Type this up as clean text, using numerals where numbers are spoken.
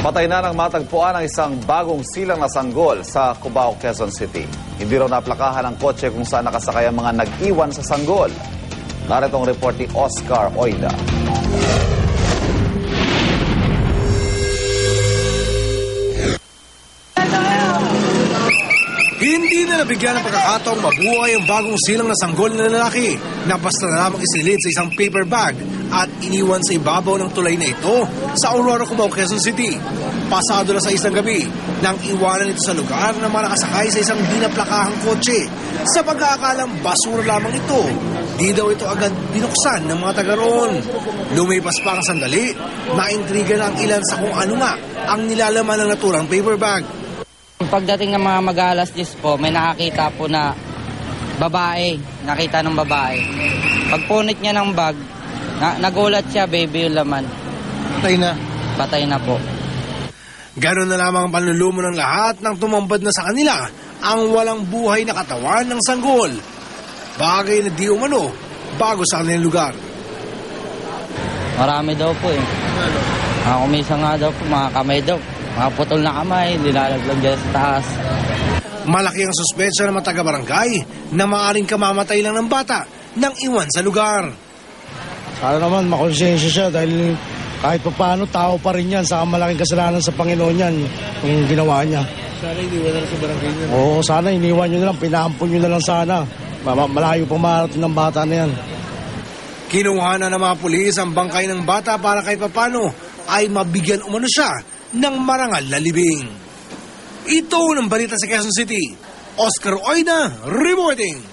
Patay na nang matagpuan ang isang bagong silang na sanggol sa Cubao, Quezon City. Hindi raw naplakahan ang kotse kung saan nakasakay ang mga nag-iwan sa sanggol. Narito ang report ni Oscar Oida. Hindi na nabigyan ng pagkakataong mabuhay ang bagong silang na sanggol na lalaki na basta na lamang isinilid sa isang paper bag at iniwan sa ibabaw ng tulay na ito sa Aurora, Cubao, Quezon City. Pasado na sa isang gabi nang iwanan ito sa lugar na mga nakasakay sa isang dinaplakahang kotse. Sa pagkakalang basura lamang ito, di daw ito agad binuksan ng mga taga roon. Lumipas pa ang sandali, naintriga na ang ilan sa kung ano nga ang nilalaman ng naturang paper bag. Pagdating ng mga mag-alas 10 po, may nakakita po na babae, nakita ng babae. Pagpunit niya ng bag, nagulat siya, baby yung laman. Patay na. Patay na po. Ganon na lamang ang panlulumo ng lahat nang tumambad na sa kanila ang walang buhay na katawan ng sanggol. Bagay na di umano bago sa kanilang lugar. Marami daw po eh. Mga kumisa nga daw po, mga kamay daw. Mga putol na kamay, nilalaglag dyan sa taas. Malaki ang suspetsya ng mga taga-barangay na maaaring kamamatay lang ng bata nang iwan sa lugar. Sana naman makonsensya siya dahil kahit pa paano tao pa rin yan. Saka malaking kasalanan sa Panginoon yan kung ginawa niya. Sana iniwan na lang sa barangay niya. Oo, sana iniwan nyo na lang, pinaampon nyo na lang sana. Malayo pa marating ng bata na yan. Kinuha na ng mga pulis ang bangkay ng bata para kahit papano ay mabigyan umano siya ng marangal na libing. Ito ng balita sa Quezon City. Oscar Oida reporting.